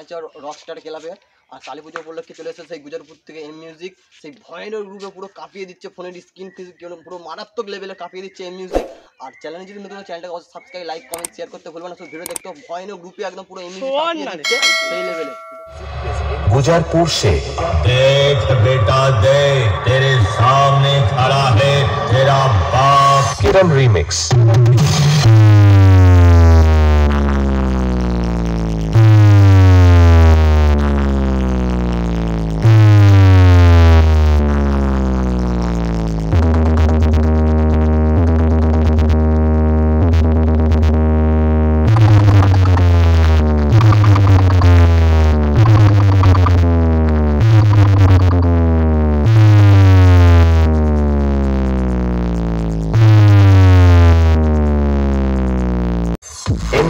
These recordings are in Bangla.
আছে রকস্টার ক্লাবে। আর কালী পুজো উপলক্ষে চলে এসেছে সেই গুজরাটপুর থেকে এম মিউজিক, সেই ভয়ানক রূপে পুরো কাঁপিয়ে দিচ্ছে ফোনের স্ক্রিন পুরো মারাত্মক লেভেলে কাঁপিয়ে দিচ্ছে এম মিউজিক। আর চ্যানেল যদি নতুন চ্যানেলটাকে সাবস্ক্রাইব, লাইক, কমেন্ট, শেয়ার করতে ভুলবেন না। শুধু ভিডিও দেখতে ভয়ানক রূপে একদম পুরো এম মিউজিক কাঁপিয়ে দিচ্ছে সেই লেভেলে। गुजरपुर से देख बेटा देख, तेरे सामने खड़ा है तेरा बाप। किरम रीमिक्स।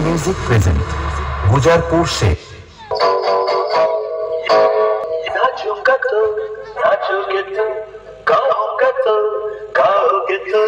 म्यूजिक प्रेजेंट गुजरपुर से नाचूंगा तो नाचोगे तो गाओगे तो गाओगे तो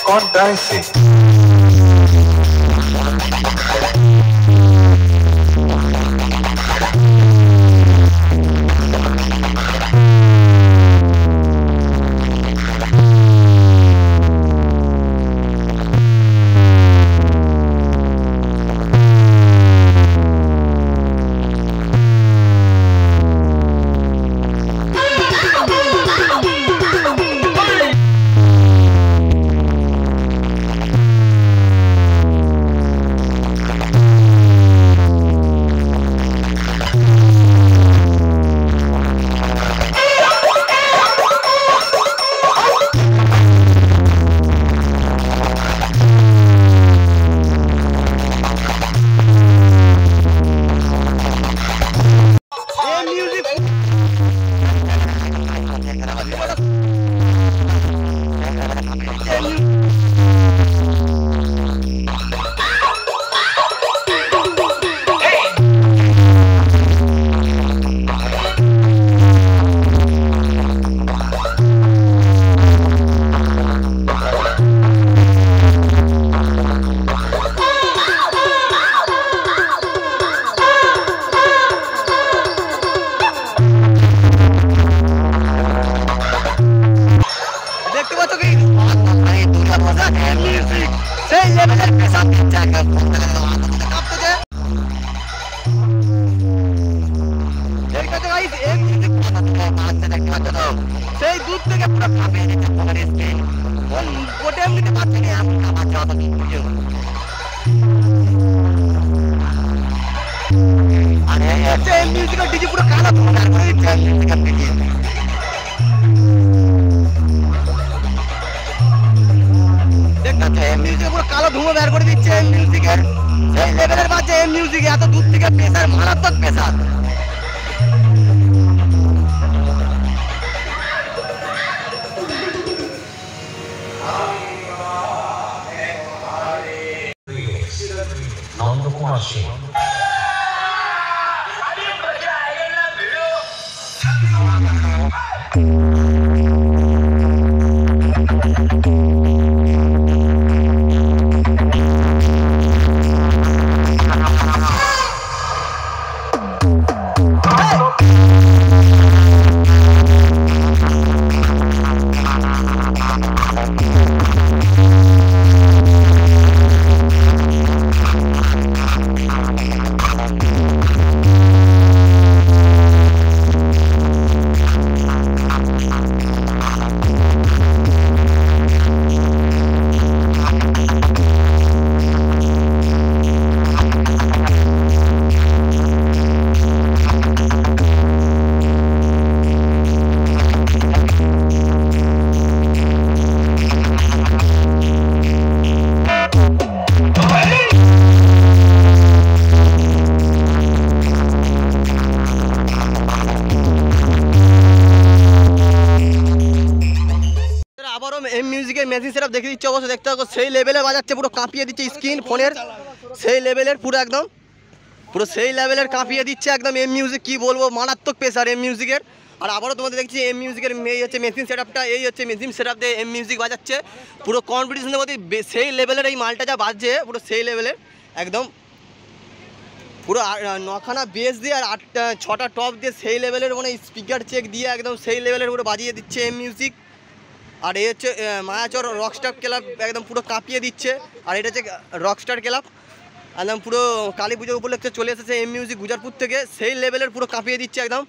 कौन डांस से সেই দূর থেকে পুরো কাঁপিয়ে দিচ্ছে ফোনের স্ক্রিন। ওটা এমনিতে পাচ্ছি না, আমার যাওয়া তো ভিডিও। আর এই হচ্ছে এম মিউজিকের ডিজি পুরো কালো ধোঁয়া করে দিচ্ছে এম মিউজিকের ডিজি। দেখতে এম মিউজিক পুরো কালো ধোঁয়া বের করে দিচ্ছে এম মিউজিকের। সেই লেভেলের বাজছে এম মিউজিক, এত দূর থেকে প্রেসার, মারাত্মক pressure. Nand Kumar Singh machine setup দেখে দিচ্ছে, অবশ্যই দেখতে থাকো। সেই লেভেলে বাজাচ্ছে, পুরো কাঁপিয়ে দিচ্ছে স্ক্রিন ফোনের, সেই লেভেলের পুরো একদম পুরো সেই লেভেলের কাঁপিয়ে দিচ্ছে একদম এম মিউজিক। কী বলবো, মারাত্মক প্রেসার এম মিউজিকের। আর আবারও তোমাদের দেখছি এম মিউজিকের এই হচ্ছে মেশিন সেটআপটা, এই হচ্ছে মেশিন সেটআপ দিয়ে এম মিউজিক বাজাচ্ছে। পুরো কম্পিটিশনের মধ্যে সেই লেভেলের এই মালটা যা বাজছে, পুরো সেই লেভেলের একদম, পুরো 9খানা বেস দিয়ে আর 6টা টপ দিয়ে সেই লেভেলের মানে স্পিকার চেক দিয়ে একদম সেই লেভেলের পুরো বাজিয়ে দিচ্ছে এম মিউজিক। আর এই হচ্ছে মায়াচর রকস্টার ক্লাব, একদম পুরো কাঁপিয়ে দিচ্ছে। আর এটা হচ্ছে রকস্টার ক্লাব, একদম পুরো কালী পুজো উপলক্ষে চলে এসেছে এম মিউজিক গুজরাটপুর থেকে, সেই লেভেলের পুরো কাঁপিয়ে দিচ্ছে একদম,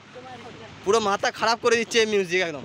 পুরো মাথা খারাপ করে দিচ্ছে এম মিউজিক একদম।